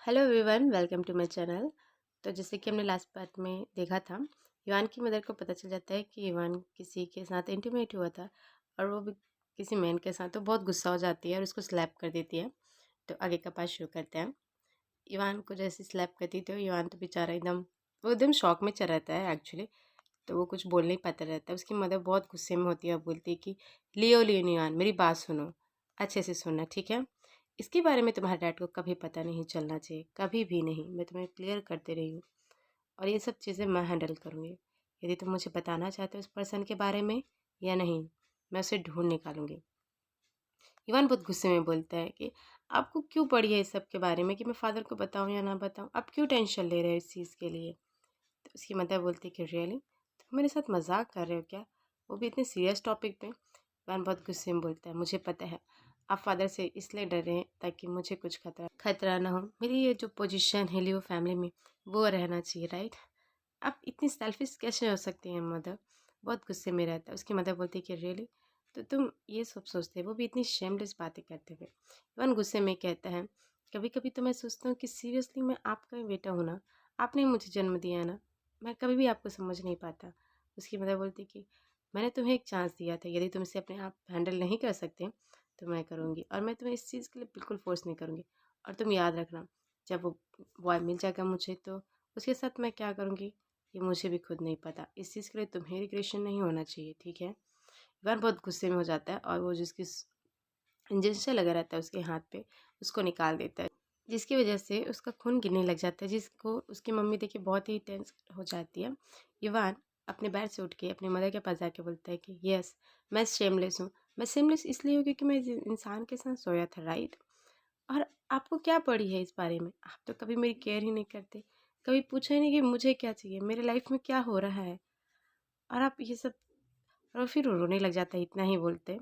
Hello everyone, welcome to my channel. तो जैसे कि हमने लास्ट पार्ट में देखा था, इवान की मदर को पता चल जाता है कि इवान किसी के साथ इंटीमेट हुआ था और वो भी किसी मैन के साथ। तो बहुत गुस्सा हो जाती है और उसको स्लैप कर देती है। तो आगे का पार्ट शुरू करते हैं। इवान को जैसे स्लैप करती तो इवान तो बेचारा एकदम शॉक में चल रहता है एक्चुअली। तो वो कुछ बोल नहीं पाता रहता है। उसकी मदर बहुत गुस्से में होती है और बोलती है कि लियो लियो इवान, मेरी बात सुनो, अच्छे से सुनना, ठीक है। इसके बारे में तुम्हारे डैड को कभी पता नहीं चलना चाहिए, कभी भी नहीं। मैं तुम्हें क्लियर करते रही हूँ और ये सब चीज़ें मैं हैंडल करूँगी। यदि तुम मुझे बताना चाहते हो उस पर्सन के बारे में या नहीं, मैं उसे ढूंढ निकालूंगी। इवान बहुत गुस्से में बोलता है कि आपको क्यों पड़ी है इस सब के बारे में कि मैं फादर को बताऊँ या ना बताऊँ, आप क्यों टेंशन ले रहे हो इस चीज़ के लिए। तो उसकी मदर बोलती है कि रियली तुम मेरे साथ मजाक कर रहे हो क्या, वो भी इतने सीरियस टॉपिक पे। इवान बहुत गुस्से में बोलता है, मुझे पता है आप फादर से इसलिए डर रहे हैं ताकि मुझे कुछ खतरा खतरा ना हो। मेरी ये जो पोजीशन है लियो फैमिली में, वो रहना चाहिए, राइट। आप इतनी सेल्फिश कैसे हो सकती हैं मदर। बहुत गुस्से में रहता है। उसकी मदर बोलती है कि रियली तो तुम ये सब सोचते हो, वो भी इतनी शेमलेस बातें करते हुए। इवन गुस्से में कहता है, कभी कभी तो मैं सोचता हूँ कि सीरियसली मैं आपका ही बेटा हूँ ना, आपने मुझे जन्म दिया है ना, मैं कभी भी आपको समझ नहीं पाता। उसकी मदर बोलती कि मैंने तुम्हें एक चांस दिया था, यदि तुम इसे अपने आप हैंडल नहीं कर सकते तो मैं करूँगी, और मैं तुम्हें इस चीज़ के लिए बिल्कुल फोर्स नहीं करूँगी। और तुम याद रखना, जब वो बॉय मिल जाएगा मुझे तो उसके साथ मैं क्या करूँगी ये मुझे भी खुद नहीं पता। इस चीज़ के लिए तुम्हें रिग्रेशन नहीं होना चाहिए, ठीक है। इवान बहुत गुस्से में हो जाता है और वो जिसकी इंजेक्शन लगा रहता है उसके हाथ पे, उसको निकाल देता है, जिसकी वजह से उसका खून गिरने लग जाता है, जिसको उसकी मम्मी देखिए बहुत ही टेंस हो जाती है। इवान अपने बेड से उठ के अपनी मदर के पास जाके बोलता है कि यस, मैं शेमलेस हूँ। मैं शेमलेस इसलिए हूँ क्योंकि मैं इस इंसान के साथ सोया था, राइट। और आपको क्या पड़ी है इस बारे में, आप तो कभी मेरी केयर ही नहीं करते, कभी पूछा ही नहीं कि मुझे क्या चाहिए, मेरे लाइफ में क्या हो रहा है, और आप ये सब। और फिर वो रोने लग जाता है इतना ही बोलते।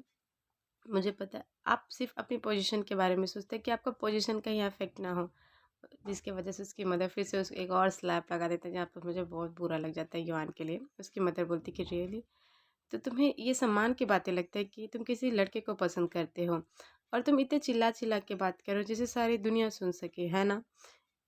मुझे पता है आप सिर्फ अपनी पोजीशन के बारे में सोचते हैं कि आपका पोजीशन कहीं अफेक्ट ना हो, जिसकी वजह से उसकी मदर फिर से उसको एक और स्लैप लगा देते हैं, जहाँ पर मुझे बहुत बुरा लग जाता है युवान के लिए। उसकी मदर बोलती कि रियली तो तुम्हें ये सम्मान की बातें लगता है कि तुम किसी लड़के को पसंद करते हो, और तुम इतने चिल्ला चिल्ला के बात करो जिसे सारी दुनिया सुन सके, है ना।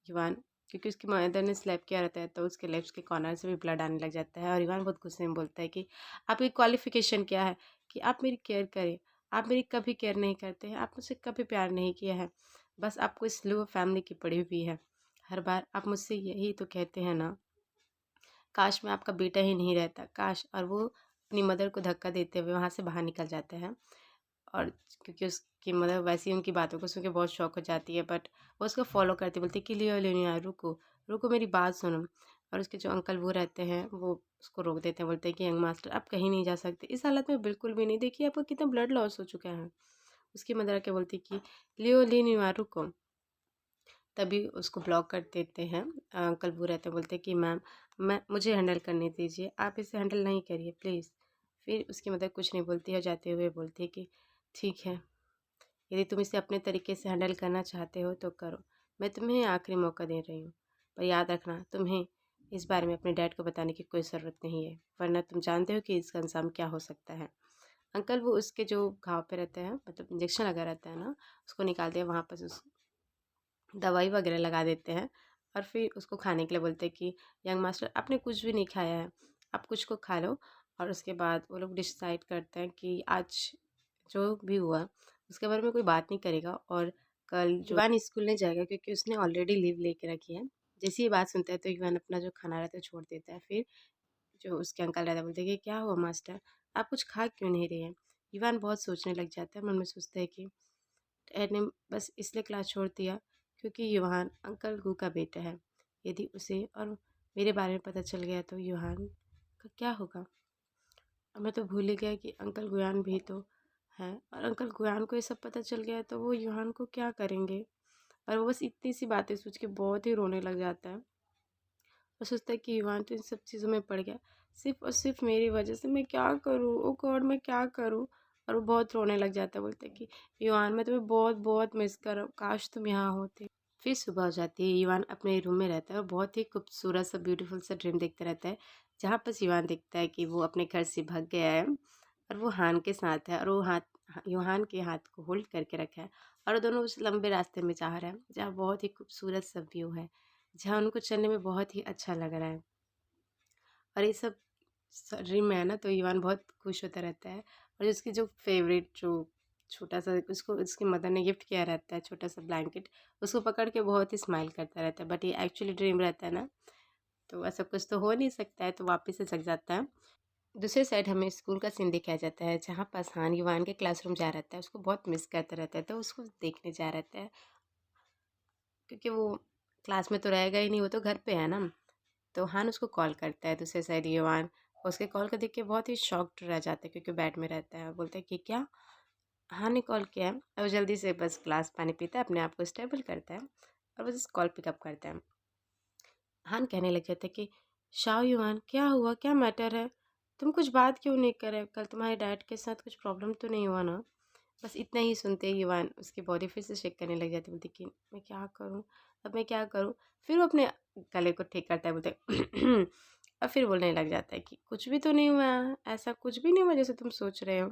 युवान, क्योंकि उसकी मदर ने स्लैप किया रहता है तो उसके लिप्स के कॉर्नर से भी ब्लड आने लग जाता है। और युवान बहुत गुस्से में बोलता है कि आपकी क्वालिफिकेशन क्या है कि आप मेरी केयर करें, आप मेरी कभी केयर नहीं करते हैं, आप मुझसे कभी प्यार नहीं किया है, बस आपको इस लो फैमिली की पड़ी हुई है। हर बार आप मुझसे यही तो कहते हैं ना, काश मैं आपका बेटा ही नहीं रहता, काश। और वो अपनी मदर को धक्का देते हुए वहाँ से बाहर निकल जाता है। और क्योंकि उसकी मदर वैसे ही उनकी बातों को सुन के बहुत शॉक हो जाती है, बट वो उसको फॉलो करती, बोलती है कि लियो लियो रुको, रुको मेरी बात सुनो। और उसके जो अंकल वो रहते हैं वो उसको रोक देते हैं, बोलते हैं कि यंग मास्टर आप कहीं नहीं जा सकते इस हालत में, बिल्कुल भी नहीं, देखिए आपको कितना ब्लड लॉस हो चुका है। उसकी मदर के बोलती कि लियो लियो रुको। तभी उसको ब्लॉक कर देते हैं। अंकल वो रहते हैं, बोलते हैं कि मैम मैं मुझे हैंडल करने दीजिए, आप इसे हैंडल नहीं करिए प्लीज़। फिर उसकी मदर कुछ नहीं बोलती है, जाते हुए बोलती है कि ठीक है, यदि तुम इसे अपने तरीके से हैंडल करना चाहते हो तो करो, मैं तुम्हें आखिरी मौका दे रही हूँ। पर याद रखना, तुम्हें इस बारे में अपने डैड को बताने की कोई ज़रूरत नहीं है, वरना तुम जानते हो कि इसका अंजाम क्या हो सकता है। अंकल वो उसके जो घाव पे रहते हैं, मतलब इंजेक्शन लगा रहता है ना, उसको निकालते हैं, वहाँ पर उस दवाई वगैरह लगा देते हैं। और फिर उसको खाने के लिए बोलते हैं कि यंग मास्टर आपने कुछ भी नहीं खाया है, आप कुछ को खा लो। और उसके बाद वो लोग डिसाइड करते हैं कि आज जो भी हुआ उसके बारे में कोई बात नहीं करेगा, और कल जो युवान स्कूल नहीं जाएगा क्योंकि उसने ऑलरेडी लीव लेके रखी है। जैसे ये बात सुनता है तो युवान अपना जो खाना रहता है छोड़ देता है। फिर जो उसके अंकल रहता है बोलते हैं कि क्या हुआ मास्टर, आप कुछ खा क्यों नहीं रहे हैं। युवान बहुत सोचने लग जाता है, मन में सोचता है कि डैड ने बस इसलिए क्लास छोड़ दिया क्योंकि युहान अंकल गू का बेटा है। यदि उसे और मेरे बारे में पता चल गया तो युहान का क्या होगा। और मैं तो भूल ही गया कि अंकल गुयान भी तो है, और अंकल गुयान को ये सब पता चल गया तो वो युहान को क्या करेंगे। और वो बस इतनी सी बातें सोच के बहुत ही रोने लग जाता है और सोचता है कि युवान तो इन सब चीज़ों में पड़ गया सिर्फ और सिर्फ मेरी वजह से, मैं क्या करूँ, ओ गॉड मैं क्या करूँ। और वो बहुत रोने लग जाता है, बोलते हैं कि युवान मैं तुम्हें बहुत बहुत मिस कर रहा हूँ, काश तुम यहाँ होते। फिर सुबह हो जाती है, युवान अपने रूम में रहता है और बहुत ही खूबसूरत सा ब्यूटीफुल सा ड्रीम देखता रहता है, जहाँ पर युवान देखता है कि वो अपने घर से भाग गया है और वो हान के साथ है, और वो हाथ युहान के हाथ को होल्ड करके रखा है और दोनों उस लंबे रास्ते में जा रहे हैं जहाँ बहुत ही खूबसूरत सा व्यू है, जहाँ उनको चलने में बहुत ही अच्छा लग रहा है। और ये सब ड्रीम में है ना, तो ईवान बहुत खुश होता रहता है। और उसकी जो फेवरेट जो छोटा सा उसको उसकी मदर ने गिफ्ट किया रहता है, छोटा सा ब्लैंकेट, उसको पकड़ के बहुत ही स्माइल करता रहता है। बट ये एक्चुअली ड्रीम रहता है ना, तो ऐसा कुछ तो हो नहीं सकता है, तो वापस से जग जाता है। दूसरे साइड हमें स्कूल का सीन दिखाया जाता है, जहाँ पासान युवान के क्लासरूम जा रहता है, उसको बहुत मिस करता रहता है, तो उसको देखने जा रहता है, क्योंकि वो क्लास में तो रहेगा ही नहीं, वो तो घर पे है ना। तो हान उसको कॉल करता है दूसरे साइड युवान, उसके कॉल को देख के बहुत ही शॉक्ड रह जाता है, क्योंकि बेड में रहता है। बोलता है कि क्या, हाँ ने कॉल किया है। और वो जल्दी से बस ग्लास पानी पीता है, अपने आप को स्टेबल करता है और बस कॉल पिकअप करता है। हान कहने लग जाता है कि शाओ युआन, क्या हुआ, क्या मैटर है, तुम कुछ बात क्यों नहीं करे, कल तुम्हारे डैड के साथ कुछ प्रॉब्लम तो नहीं हुआ ना। बस इतना ही सुनते ही युवान उसकी बॉडी फिर से शेक करने लग जाती है। बोलती कि मैं क्या करूँ, अब मैं क्या करूँ। फिर वो अपने गले को ठीक करता है, बोलते और फिर बोलने लग जाता है कि कुछ भी तो नहीं हुआ, ऐसा कुछ भी नहीं हुआ जैसे तुम सोच रहे हो।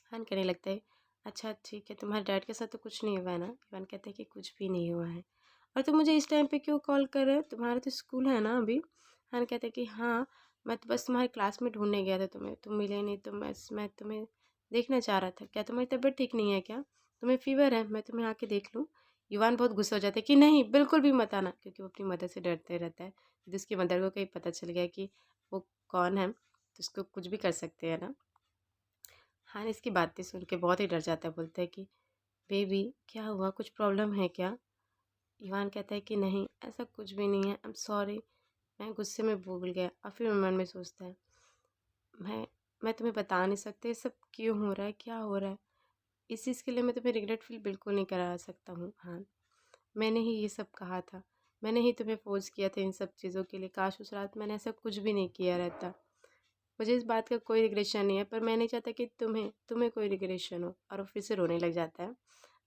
हान कहने लगता है अच्छा ठीक है, तुम्हारे डैड के साथ तो कुछ नहीं हुआ है ना। इवान कहता है कि कुछ भी नहीं हुआ है, और तुम मुझे इस टाइम पे क्यों कॉल कर रहे हो, तुम्हारा तो स्कूल है ना अभी। हान कहता है कि हाँ, मैं तो बस तुम्हारे क्लास में ढूंढने गया था तुम्हें, तुम मिले नहीं, तो मैं तुम्हें देखना चाह रहा था। क्या तुम्हारी तबीयत ठीक नहीं है क्या, तुम्हें फीवर है, मैं तुम्हें आके देख लूँ। युवान बहुत गुस्सा हो जाता है कि नहीं, बिल्कुल भी मत आना, क्योंकि वो अपनी मदर से डरते रहता है। यदि उसकी मदर को कहीं पता चल गया कि वो कौन है, तो उसको कुछ भी कर सकते हैं ना। हाँ, इसकी बातें सुन के बहुत ही डर जाता है। बोलता है कि बेबी क्या हुआ, कुछ प्रॉब्लम है क्या। इवान कहता है कि नहीं, ऐसा कुछ भी नहीं है, आई एम सॉरी, मैं गुस्से में बोल गया। और फिर मन में सोचता है मैं मैं तुम्हें बता नहीं सकते ये सब क्यों हो रहा है, क्या हो रहा है। इस चीज़ के लिए मैं तुम्हें रिग्रेट फील बिल्कुल नहीं करा सकता हूँ। हाँ, मैंने ही ये सब कहा था, मैंने ही तुम्हें फोर्स किया था इन सब चीज़ों के लिए। काश उस रात मैंने ऐसा कुछ भी नहीं किया रहता। मुझे इस बात का कोई रिग्रेशन नहीं है, पर मैं नहीं चाहता कि तुम्हें तुम्हें कोई रिग्रेशन हो। और वो फिर से रोने लग जाता है।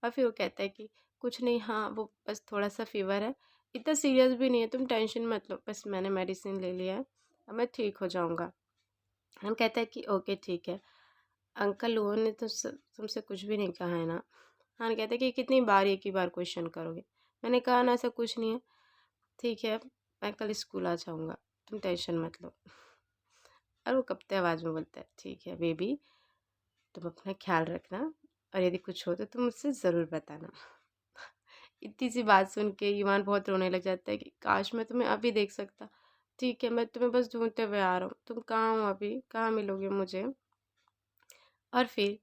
और फिर वो कहता है कि कुछ नहीं, हाँ वो बस थोड़ा सा फीवर है, इतना सीरियस भी नहीं है, तुम टेंशन मत लो, बस मैंने मेडिसिन ले लिया है, अब मैं ठीक हो जाऊँगा। हम कहता है कि ओके ठीक है, अंकल लोगों ने तो तुमसे कुछ भी नहीं कहा है ना। हाँ कहता है कि कितनी बार एक ही बार क्वेश्चन करोगे, मैंने कहा ना ऐसा कुछ नहीं है, ठीक है मैं कल स्कूल आ जाऊँगा, तुम टेंशन मत लो। और वो कपते आवाज़ में बोलता है ठीक है बेबी, तुम अपना ख्याल रखना, और यदि कुछ हो तो तुम मुझसे ज़रूर बताना। इतनी सी बात सुन के ईमान बहुत रोने लग जाता है कि काश मैं तुम्हें अभी देख सकता। ठीक है, मैं तुम्हें बस ढूंढते हुए आ रहा हूँ, तुम कहाँ हो अभी, कहाँ मिलोगे मुझे। और फिर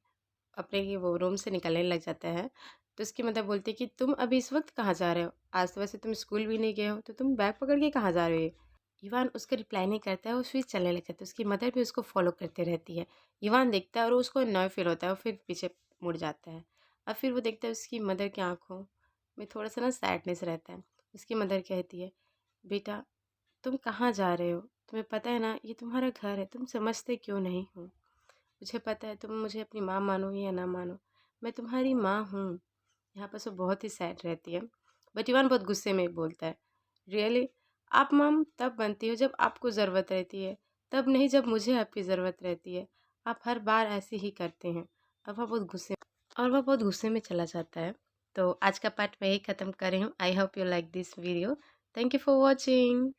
अपने ही वो रूम से निकलने लग जाता है। तो उसकी मदर बोलती है कि तुम अभी इस वक्त कहाँ जा रहे हो, आज तो वैसे तुम स्कूल भी नहीं गए हो, तो तुम बैग पकड़ के कहाँ जा रहे हो। इवान उसका रिप्लाई नहीं करता है, वो फिर चलने लग जाता है। उसकी मदर भी उसको फॉलो करते रहती है। इवान देखता है और उसको नॉय फील होता है, वो फिर पीछे मुड़ जाता है। और फिर वो देखता है उसकी मदर की आंखों में थोड़ा सा ना सैडनेस रहता है। उसकी मदर कहती है बेटा, तुम कहाँ जा रहे हो, तुम्हें पता है ना ये तुम्हारा घर है, तुम समझते क्यों नहीं हो। मुझे पता है तुम मुझे अपनी माँ मानो या ना मानो, मैं तुम्हारी माँ हूँ। यहाँ पर सब बहुत ही सैड रहती है। बट इवान बहुत गुस्से में बोलता है रियली, आप मम तब बनती हो जब आपको ज़रूरत रहती है, तब नहीं जब मुझे आपकी ज़रूरत रहती है। आप हर बार ऐसे ही करते हैं। वह बहुत गुस्से में चला जाता है। तो आज का पार्ट मैं ही ख़त्म कर रही हूँ। I hope you like this video. Thank you for watching.